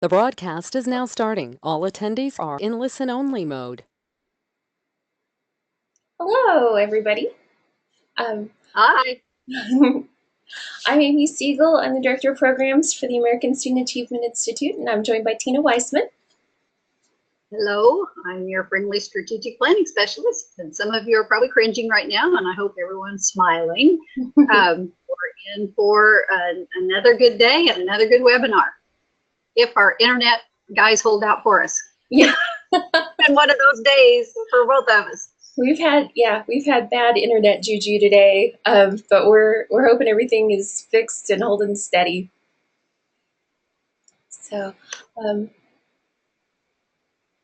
The broadcast is now starting. All attendees are in listen-only mode. Hello, everybody. Um, Hi. I'm Amy Siegel. I'm the Director of Programs for the American Student Achievement Institute, and I'm joined by Tina Weissman. Hello. I'm your friendly strategic planning specialist. And some of you are probably cringing right now, and I hope everyone's smiling. We're in for another good day and another good webinar. If our internet guys hold out for us. Yeah. It's been one of those days for both of us. We've had bad internet juju today, but we're hoping everything is fixed and holding steady. So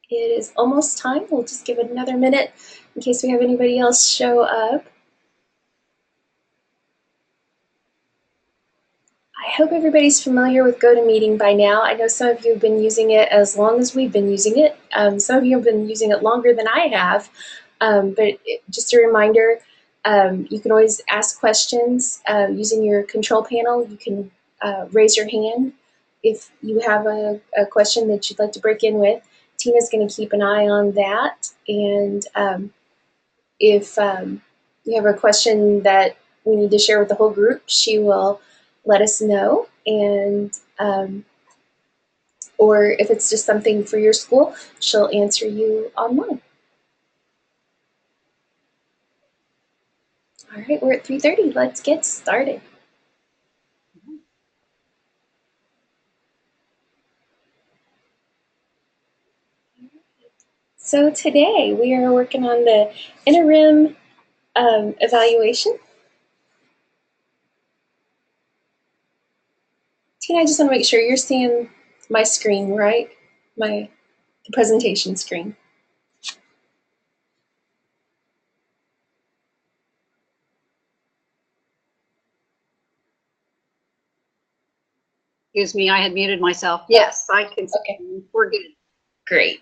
it is almost time. We'll just give it another minute in case we have anybody else show up. I hope everybody's familiar with GoToMeeting by now. I know some of you have been using it as long as we've been using it. Some of you have been using it longer than I have. Just a reminder, you can always ask questions using your control panel. You can raise your hand if you have a question that you'd like to break in with. Tina's going to keep an eye on that. And if you have a question that we need to share with the whole group, she will let us know. And or if it's just something for your school, she'll answer you online. All right, we're at 3:30. Let's get started. So today we are working on the interim evaluation. Tina, I just want to make sure you're seeing my screen, right? The presentation screen. Excuse me, I had muted myself. Yes, I can. Okay. We're good. Great.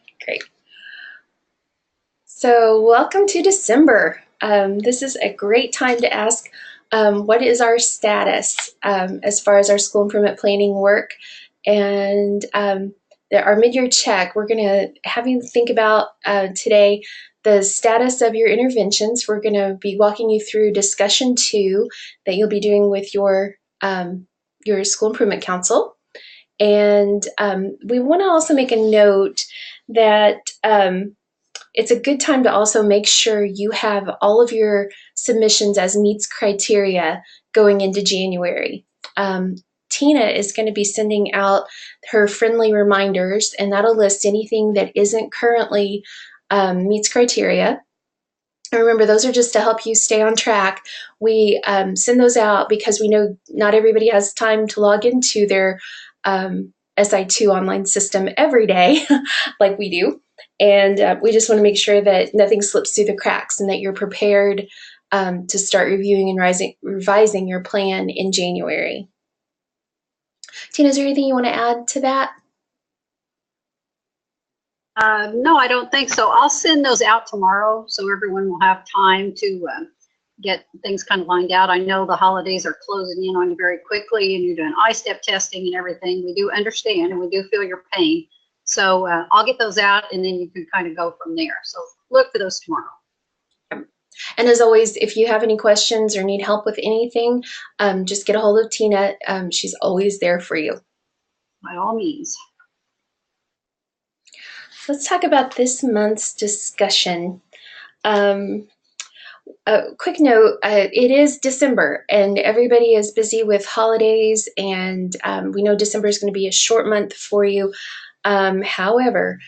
So welcome to December. This is a great time to ask what is our status as far as our school improvement planning work. And our mid-year check, we're going to have you think about today the status of your interventions. We're going to be walking you through discussion 2 that you'll be doing with your school improvement council. And we want to also make a note that it's a good time to also make sure you have all of your submissions as meets criteria going into January. Tina is going to be sending out her friendly reminders, and that'll list anything that isn't currently meets criteria. And remember, those are just to help you stay on track. We send those out because we know not everybody has time to log into their SI2 online system every day like we do. And we just want to make sure that nothing slips through the cracks and that you're prepared to start reviewing and revising your plan in January. Tina, is there anything you want to add to that? No, I don't think so. I'll send those out tomorrow so everyone will have time to get things kind of lined out. I know the holidays are closing in on you very quickly and you're doing I-step testing and everything. We do understand and we do feel your pain. So I'll get those out and then you can kind of go from there. So look for those tomorrow. And as always, if you have any questions or need help with anything, just get a hold of Tina. She's always there for you. By all means. Let's talk about this month's discussion. A quick note, it is December and everybody is busy with holidays, and we know December is going to be a short month for you. However,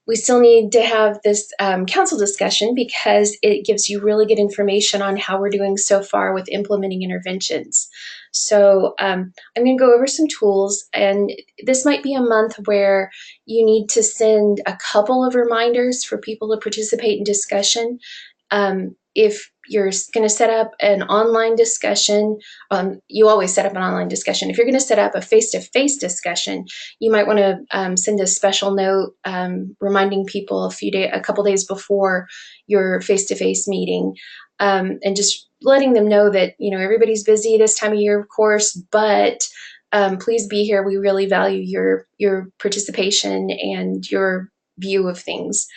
we still need to have this council discussion because it gives you really good information on how we're doing so far with implementing interventions. So I'm going to go over some tools, and this might be a month where you need to send a couple of reminders for people to participate in discussion. If you're going to set up an online discussion, you always set up an online discussion. If you're going to set up a face-to-face discussion, you might want to send a special note reminding people a couple days before your face-to-face meeting, and just letting them know that everybody's busy this time of year, of course, but please be here. We really value your participation and your view of things.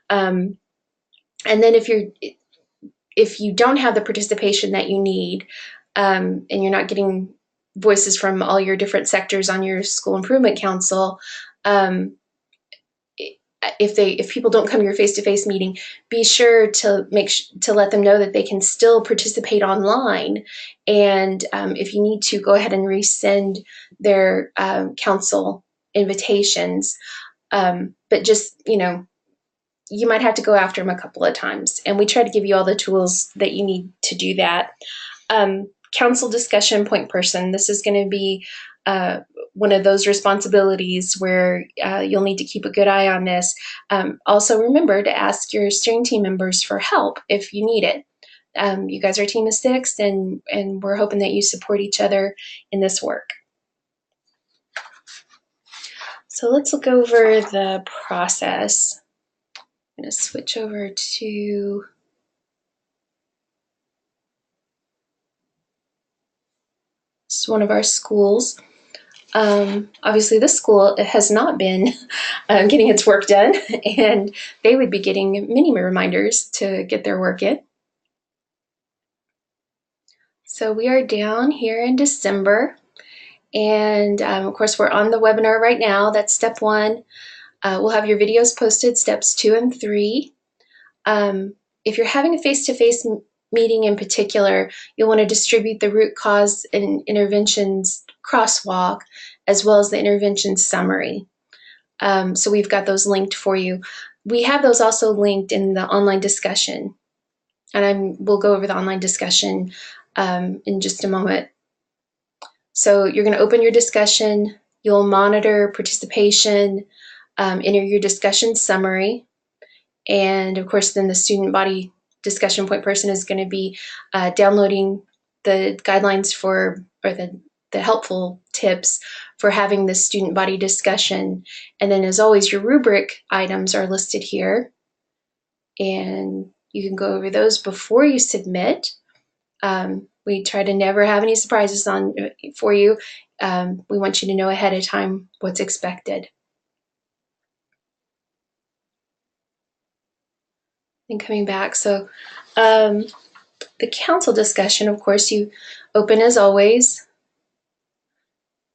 And then if you don't have the participation that you need, and you're not getting voices from all your different sectors on your school improvement council, if people don't come to your face-to-face meeting, be sure to to let them know that they can still participate online. And if you need to, go ahead and resend their council invitations. But just, you might have to go after them a couple of times. And we try to give you all the tools that you need to do that. Council discussion point person. This is going to be one of those responsibilities where you'll need to keep a good eye on this. Also, remember to ask your steering team members for help if you need it. You guys are a team of 6, and we're hoping that you support each other in this work. So let's look over the process. I'm going to switch over to one of our schools. Obviously, this school has not been getting its work done, and they would be getting many reminders to get their work in. So we are down here in December, and of course, we're on the webinar right now. That's step 1. We'll have your videos posted, steps 2 and 3. If you're having a face-to-face meeting in particular, you'll want to distribute the root cause and interventions crosswalk, as well as the intervention summary. So we've got those linked for you. We have those also linked in the online discussion, and we'll go over the online discussion in just a moment. So you're going to open your discussion, you'll monitor participation, enter your discussion summary, and of course then the student body discussion point person is going to be downloading the guidelines for, or the helpful tips for having the student body discussion. And then as always, your rubric items are listed here, and you can go over those before you submit. We try to never have any surprises for you. We want you to know ahead of time what's expected. And coming back, so the council discussion, of course, you open as always.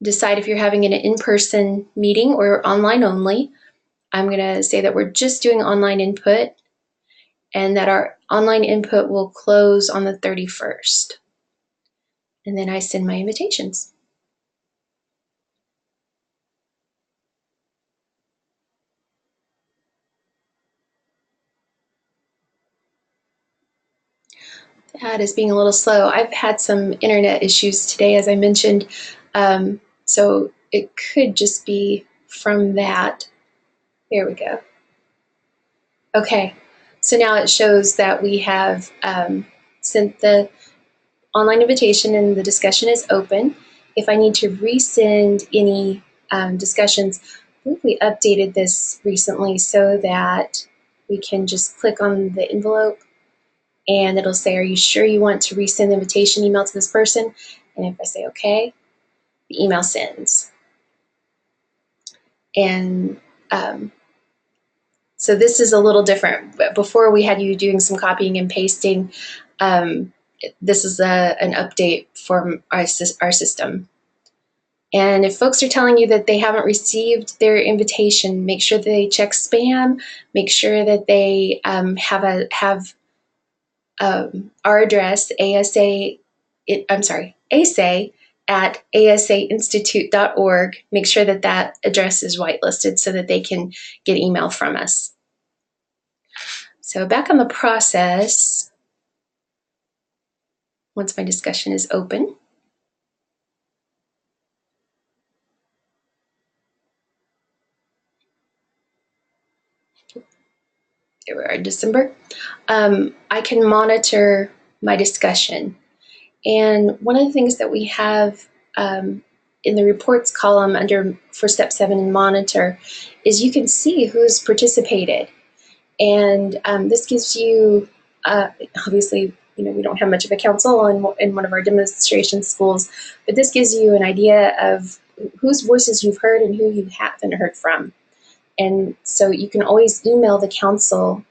Decide if you're having an in-person meeting or online only. I'm going to say that we're just doing online input, and that our online input will close on the 31st. And then I send my invitations. That is being a little slow. I've had some internet issues today, as I mentioned, so it could just be from that. There we go. Okay, so now it shows that we have sent the online invitation and the discussion is open. If I need to resend any discussions, I believe we updated this recently so that we can just click on the envelope and it'll say, are you sure you want to resend the invitation email to this person? And if I say okay, the email sends. And so this is a little different. Before we had you doing some copying and pasting. This is an update from our system. And if folks are telling you that they haven't received their invitation, make sure that they check spam. Make sure that they have our address, ASA at asainstitute.org. Make sure that that address is whitelisted so that they can get email from us. So back on the process, once my discussion is open, here we are in December, I can monitor my discussion. And one of the things that we have in the reports column for step 7 in monitor is you can see who's participated. And this gives you, obviously, we don't have much of a council in one of our demonstration schools, but this gives you an idea of whose voices you've heard and who you haven't heard from. And so you can always email the council,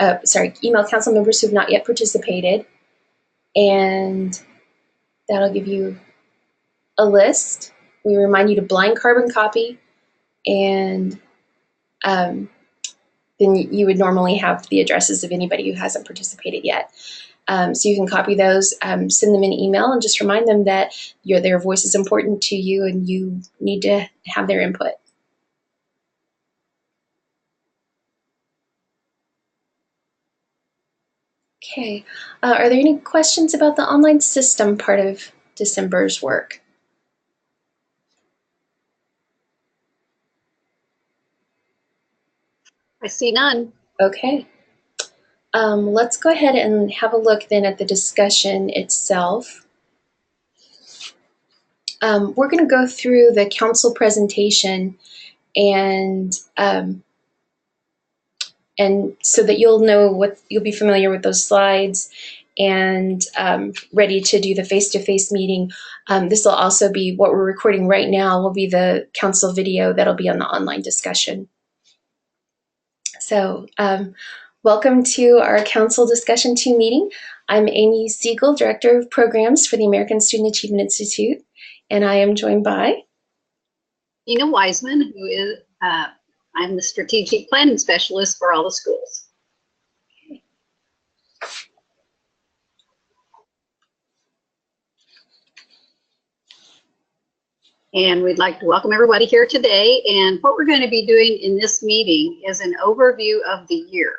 email council members who've not yet participated, and that'll give you a list. We remind you to blind carbon copy, and then you would normally have the addresses of anybody who hasn't participated yet. So you can copy those, send them an email, and just remind them that their voice is important to you and you need to have their input. Okay, are there any questions about the online system part of December's work? I see none. Okay. Let's go ahead and have a look then at the discussion itself. We're going to go through the council presentation and so that you'll be familiar with those slides and ready to do the face-to-face meeting. This will also be what we're recording right now will be the council video that'll be on the online discussion. So welcome to our Council Discussion 2 meeting. I'm Amy Siegel, Director of Programs for the American Student Achievement Institute, and I am joined by Ina Wiseman, who is, I'm the Strategic Planning Specialist for all the schools. And we'd like to welcome everybody here today. And what we're going to be doing in this meeting is an overview of the year.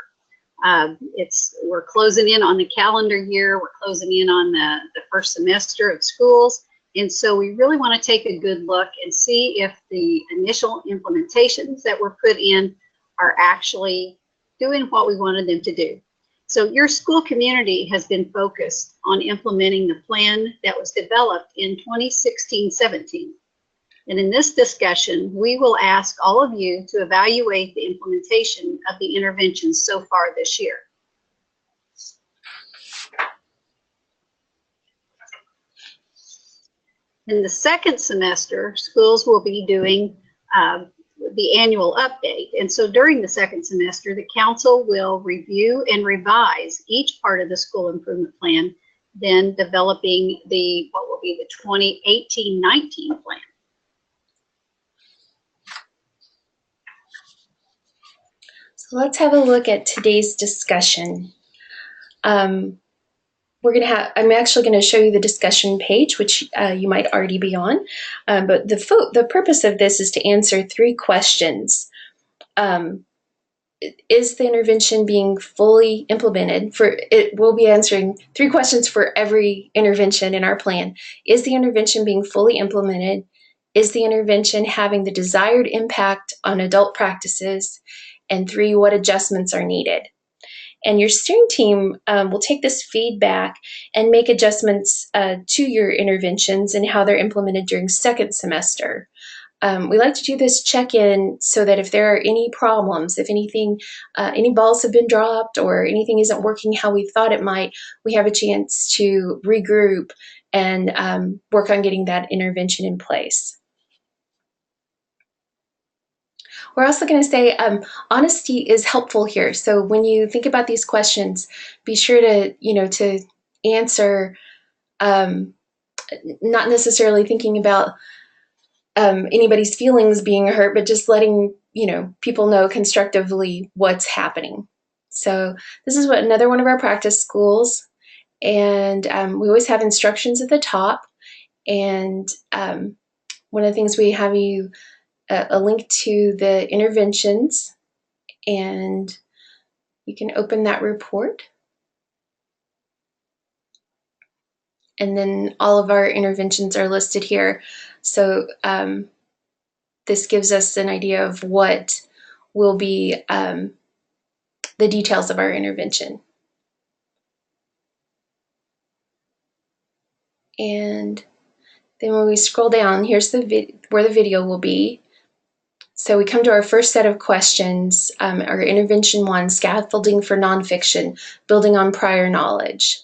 We're closing in on the calendar year. We're closing in on the first semester of schools. And so we really want to take a good look and see if the initial implementations that were put in are actually doing what we wanted them to do. So your school community has been focused on implementing the plan that was developed in 2016-17. And in this discussion, we will ask all of you to evaluate the implementation of the interventions so far this year. In the second semester, schools will be doing the annual update. And so during the second semester, the council will review and revise each part of the school improvement plan, then developing what will be the 2018-19 plan. So let's have a look at today's discussion. I'm actually going to show you the discussion page, which you might already be on. But the purpose of this is to answer 3 questions. Is the intervention being fully implemented? We'll be answering 3 questions for every intervention in our plan. Is the intervention being fully implemented? Is the intervention having the desired impact on adult practices? And 3, what adjustments are needed? And your steering team will take this feedback and make adjustments to your interventions and how they're implemented during second semester. We like to do this check-in so that if there are any problems, if anything, any balls have been dropped or anything isn't working how we thought it might, we have a chance to regroup and work on getting that intervention in place. We're also going to say honesty is helpful here. So when you think about these questions, be sure to answer, not necessarily thinking about anybody's feelings being hurt, but just letting people know constructively what's happening. So this is another one of our practice schools, and we always have instructions at the top. And one of the things we have you a link to the interventions, and you can open that report. And then all of our interventions are listed here. So this gives us an idea of what will be the details of our intervention. And then when we scroll down, here's where the video will be. So we come to our first set of questions, our intervention 1, scaffolding for nonfiction, building on prior knowledge.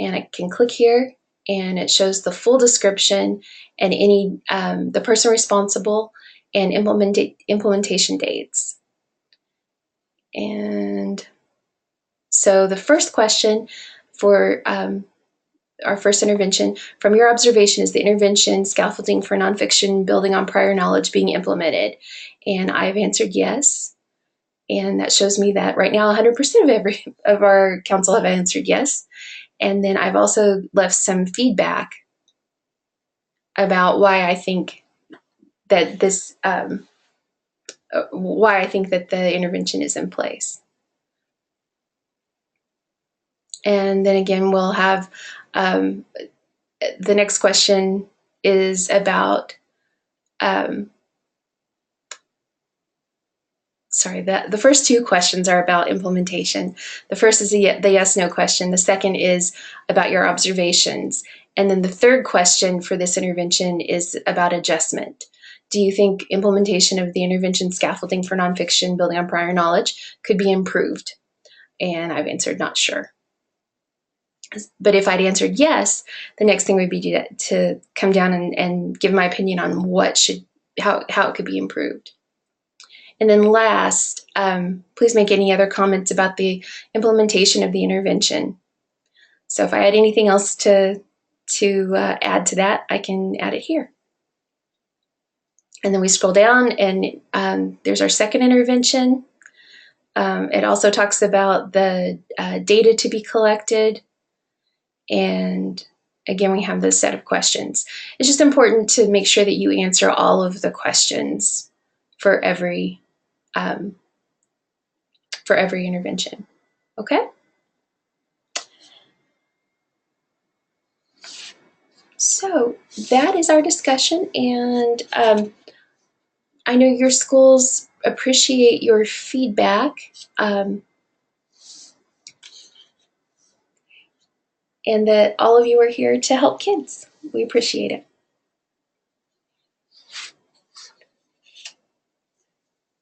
And I can click here and it shows the full description and any the person responsible and implementation dates. And so the first question for our first intervention, from your observation, is the intervention scaffolding for nonfiction building on prior knowledge being implemented? And I've answered yes. And that shows me that right now 100% of our council have answered yes. And then I've also left some feedback about why I think that why I think that the intervention is in place. And then again, we'll have the next question is about the first two questions are about implementation. The first is the yes/no question. The second is about your observations. And then the third question for this intervention is about adjustment. Do you think implementation of the intervention scaffolding for nonfiction building on prior knowledge could be improved? And I've answered not sure. But if I'd answered yes, the next thing would be to come down and give my opinion on how it could be improved. And then last, please make any other comments about the implementation of the intervention. So if I had anything else to add to that, I can add it here. And then we scroll down and there's our second intervention. It also talks about the data to be collected. And again, we have this set of questions. It's just important to make sure that you answer all of the questions for every intervention. Okay? So that is our discussion, and I know your schools appreciate your feedback, and that all of you are here to help kids. We appreciate it.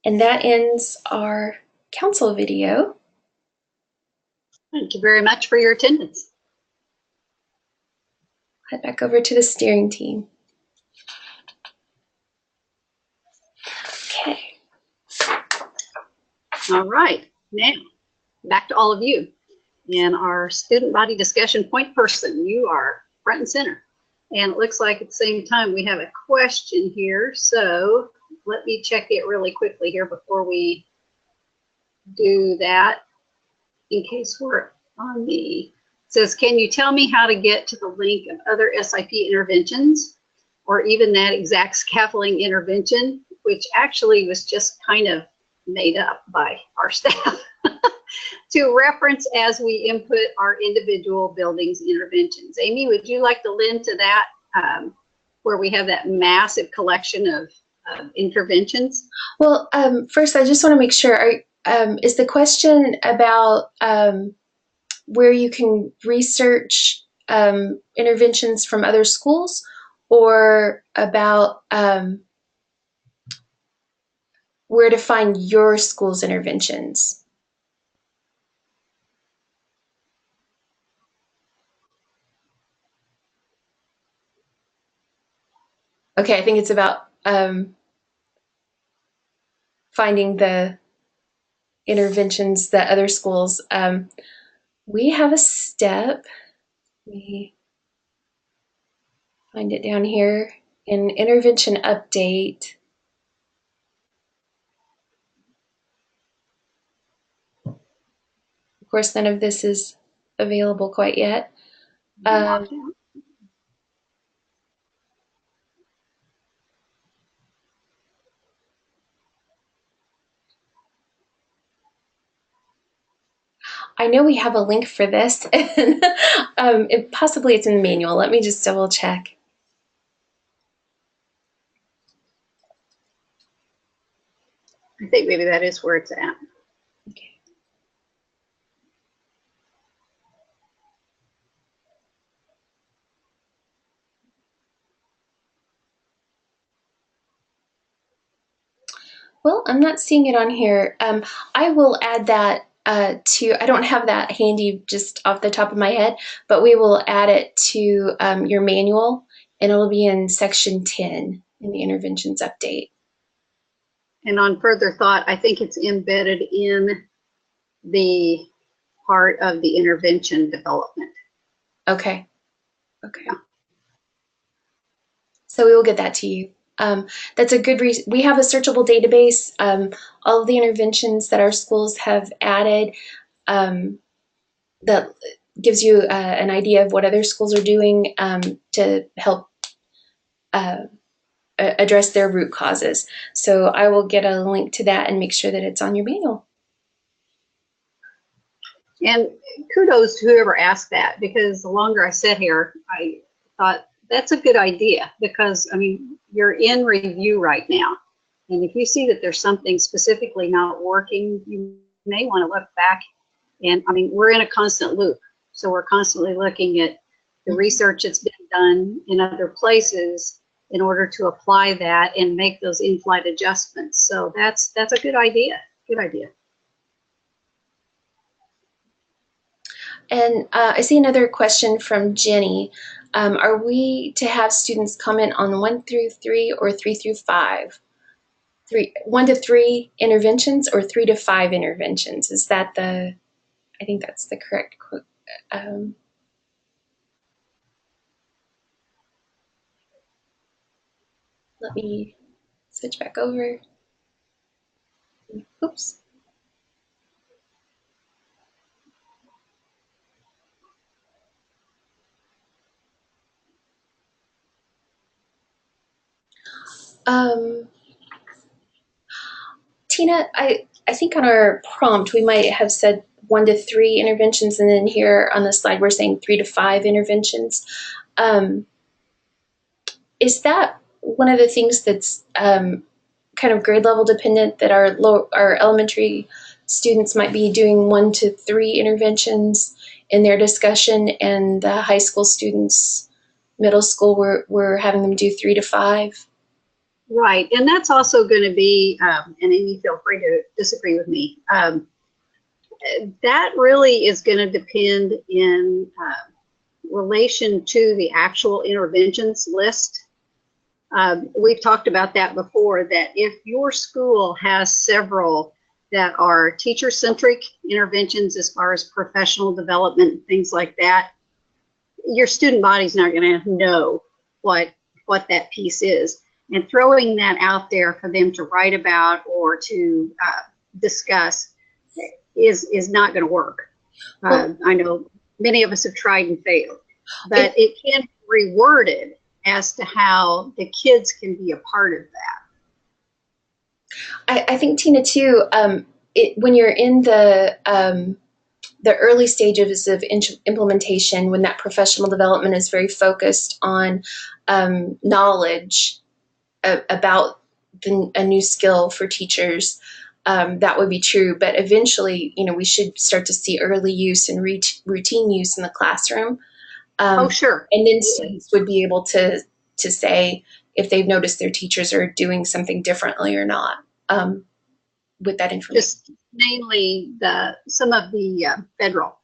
And that ends our council video. Thank you very much for your attendance. Head back over to the steering team. Okay. All right, now back to all of you. And our student body discussion point person, you are front and center. And it looks like at the same time we have a question here. So let me check it really quickly here before we do that, in case we're on the, it says, can you tell me how to get to the link of other SIP interventions or even that exact scaffolding intervention, which actually was just kind of made up by our staff to reference as we input our individual buildings interventions. Amy, would you like to lend to that, where we have that massive collection of interventions? Well, first, I just want to make sure, is the question about where you can research interventions from other schools, or about where to find your school's interventions? Okay, I think it's about finding the interventions that other schools. We have a step. We find it down here in intervention update. Of course, none of this is available quite yet. I know we have a link for this, and possibly it's in the manual. Let me just double check. I think maybe that is where it's at. Okay. Well, I'm not seeing it on here. I will add that I don't have that handy just off the top of my head, but we will add it to your manual, and it'll be in section 10 in the interventions update. And on further thought, I think it's embedded in the part of the intervention development. Okay. Okay. Yeah. So we will get that to you. That's a good reason. We have a searchable database. All of the interventions that our schools have added that gives you an idea of what other schools are doing to help address their root causes. So I will get a link to that and make sure that it's on your manual. And kudos to whoever asked that, because the longer I sat here, I thought that's a good idea, because I mean, you're in review right now. And if you see that there's something specifically not working, you may want to look back. And I mean, we're in a constant loop. So we're constantly looking at the research that's been done in other places in order to apply that and make those in-flight adjustments. So that's a good idea. Good idea. And I see another question from Jenny. Are we to have students comment on 1 through 3 or 3 through 5? 1 to 3 interventions or 3 to 5 interventions? Is that I think that's the correct quote. Let me switch back over. Oops. Tina, I think on our prompt, we might have said 1 to 3 interventions, and then here on the slide, we're saying 3 to 5 interventions. Is that one of the things that's kind of grade level dependent, that our elementary students might be doing 1 to 3 interventions in their discussion, and the high school students, middle school, we're having them do 3 to 5? Right, and that's also going to be, and Amy, feel free to disagree with me, that really is going to depend in relation to the actual interventions list. We've talked about that before, that if your school has several that are teacher-centric interventions as far as professional development and things like that, your student body's not going to know what that piece is. And throwing that out there for them to write about or to discuss is not going to work. I know many of us have tried and failed, but it can be reworded as to how the kids can be a part of that. I think, Tina, too, when you're in the early stages of implementation, when that professional development is very focused on knowledge about a new skill for teachers, that would be true. But eventually, we should start to see early use and routine use in the classroom. Oh, sure. And then students would be able to say if they've noticed their teachers are doing something differently or not with that information. Just mainly some of the federal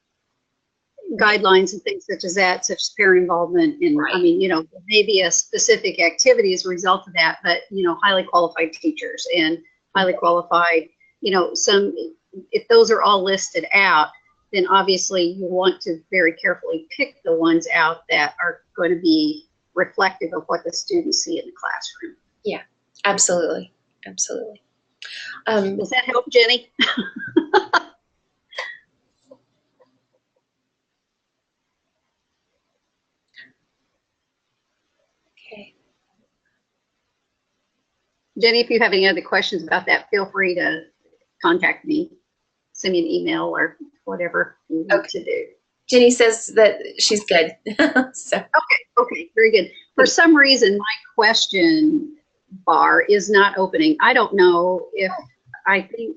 guidelines and things such as that, such as parent involvement. And right. I mean, maybe a specific activity as a result of that, but, highly qualified teachers and highly qualified, if those are all listed out, then obviously you want to very carefully pick the ones out that are going to be reflective of what the students see in the classroom. Yeah, absolutely. Absolutely. Does that help, Jenny? Okay. Jenny, if you have any other questions about that, feel free to contact me, send me an email or whatever you want to do. Jenny says that she's good. So. Okay, very good. For some reason, my question bar is not opening. I don't know if, I think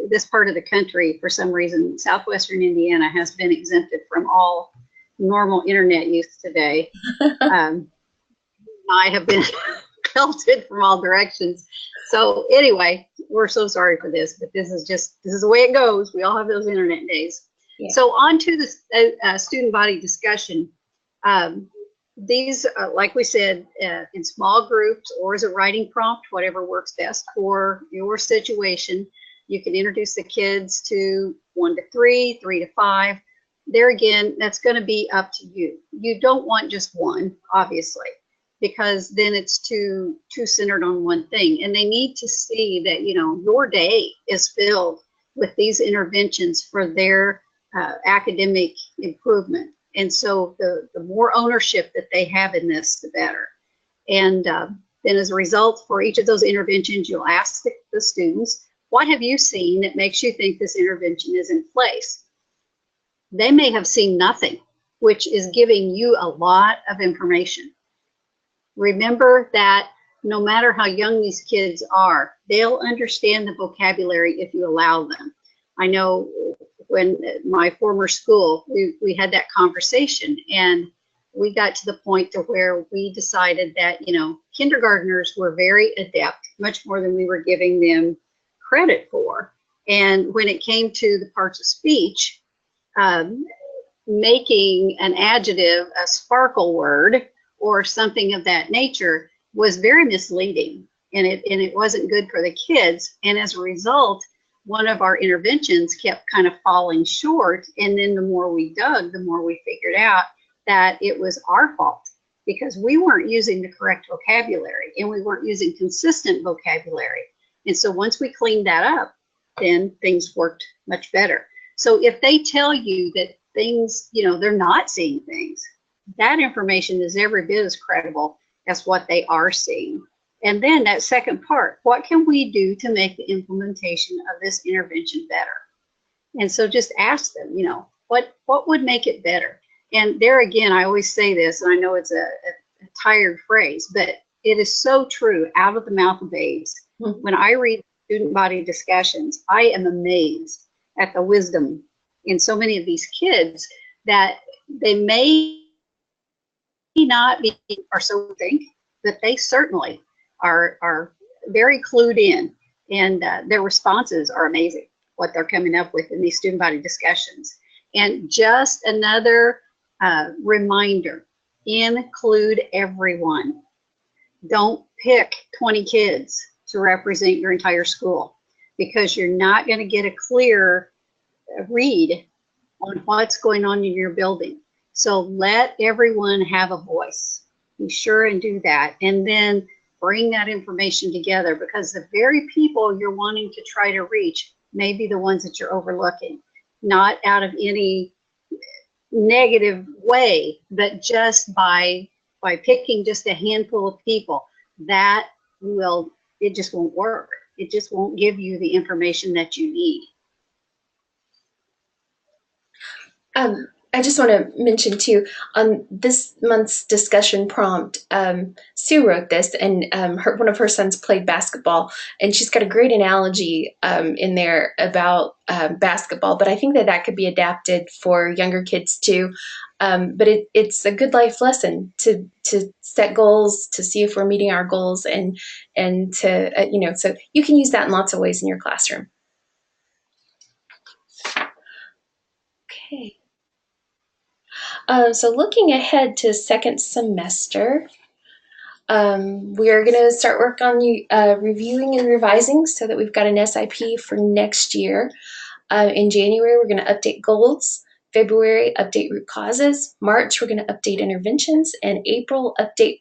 this part of the country, for some reason, southwestern Indiana has been exempted from all normal internet use today. I have been pelted from all directions. So anyway, we're so sorry for this, but this is the way it goes. We all have those internet days. Yeah. So on to the student body discussion. These, like we said, in small groups or as a writing prompt, whatever works best for your situation. You can introduce the kids to 1 to 3, 3 to 5. There again, that's going to be up to you. You don't want just one, obviously, because then it's too centered on one thing. And they need to see that, you know, your day is filled with these interventions for their academic improvement. And so the more ownership that they have in this, the better. And then as a result, for each of those interventions, you'll ask the students, what have you seen that makes you think this intervention is in place? They may have seen nothing, which is giving you a lot of information. Remember that no matter how young these kids are, they'll understand the vocabulary if you allow them. I know when my former school, we had that conversation, and we got to the point to where we decided that, you know, kindergartners were very adept, much more than we were giving them credit for. And when it came to the parts of speech, making an adjective a sparkle word or something of that nature was very misleading, and it wasn't good for the kids. And as a result, one of our interventions kept kind of falling short. And then the more we dug, the more we figured out that it was our fault, because we weren't using the correct vocabulary and we weren't using consistent vocabulary. And so once we cleaned that up, then things worked much better. So if they tell you that things, you know, they're not seeing things, that information is every bit as credible as what they are seeing. And then that second part, what can we do to make the implementation of this intervention better? And so just ask them, you know, what would make it better? And there again, I always say this, and I know it's a tired phrase, but it is so true, out of the mouth of babes. Mm-hmm. When I read student body discussions, I am amazed at the wisdom in so many of these kids that they may not be, or so think, but they certainly are very clued in, and their responses are amazing, what they're coming up with in these student body discussions. And just another reminder, include everyone. Don't pick 20 kids to represent your entire school, because you're not going to get a clear read on what's going on in your building. So let everyone have a voice. Be sure and do that. And then bring that information together, because the very people you're wanting to try to reach may be the ones that you're overlooking, not out of any negative way, but just by picking just a handful of people. That will, it just won't work. It just won't give you the information that you need. I just want to mention too, on this month's discussion prompt, Sue wrote this, and one of her sons played basketball, and she's got a great analogy in there about basketball, but I think that could be adapted for younger kids too. But it's a good life lesson to set goals, to see if we're meeting our goals, and to, you know, so you can use that in lots of ways in your classroom. Okay. So looking ahead to second semester, we are going to start work on reviewing and revising so that we've got an SIP for next year. In January, we're going to update goals. February, update root causes. March, we're going to update interventions. And April, update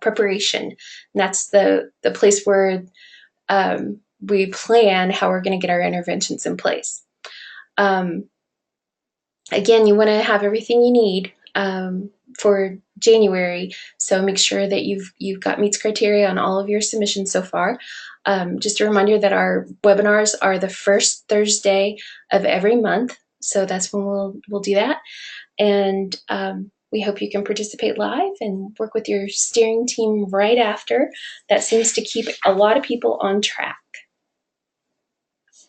preparation. And that's the place where we plan how we're going to get our interventions in place. Again, you want to have everything you need for January, so make sure that you've got meets criteria on all of your submissions so far. Just a reminder that our webinars are the first Thursday of every month, so that's when we'll do that. And we hope you can participate live and work with your steering team right after. That seems to keep a lot of people on track.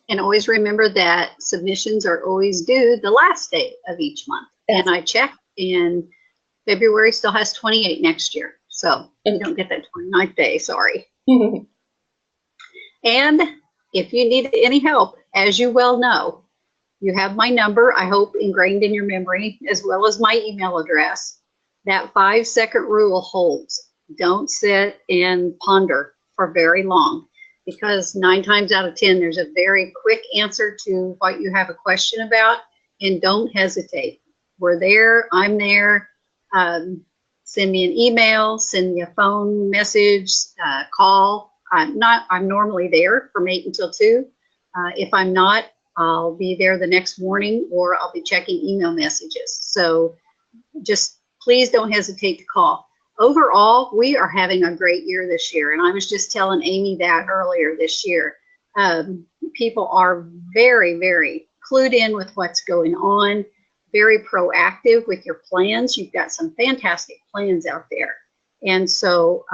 And always remember that submissions are always due the last day of each month. And I checked, and February still has 28 next year. So you don't get that 29th day, sorry. And if you need any help, as you well know, you have my number, I hope, ingrained in your memory, as well as my email address. That 5-second rule holds. Don't sit and ponder for very long, because 9 times out of 10, there's a very quick answer to what you have a question about, and don't hesitate. We're there, I'm there. Send me an email, send me a phone message, call. I'm normally there from 8 until 2. If I'm not, I'll be there the next morning, or I'll be checking email messages. So just please don't hesitate to call. Overall, we are having a great year this year. And I was just telling Amy that earlier this year. People are very, very clued in with what's going on, very proactive with your plans. You've got some fantastic plans out there. And so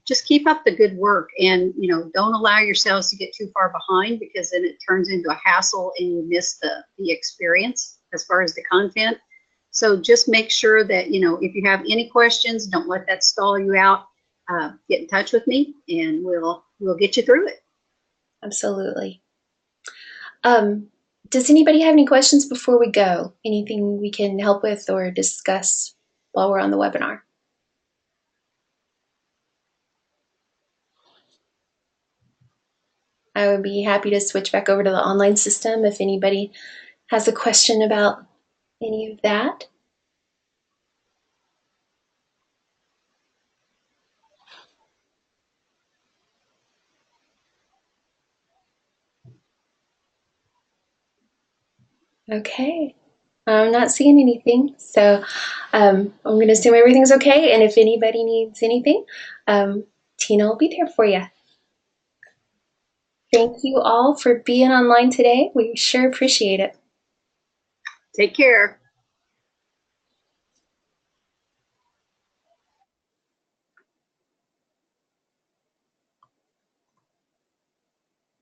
just keep up the good work, and don't allow yourselves to get too far behind, because then it turns into a hassle and you miss the experience as far as the content. So just make sure that, if you have any questions, don't let that stall you out. Get in touch with me and we'll get you through it. Absolutely. Does anybody have any questions before we go? Anything we can help with or discuss while we're on the webinar? I would be happy to switch back over to the online system if anybody has a question about any of that. Okay, I'm not seeing anything, so I'm going to assume everything's okay, and if anybody needs anything, Tina will be there for you. Thank you all for being online today. We sure appreciate it. Take care.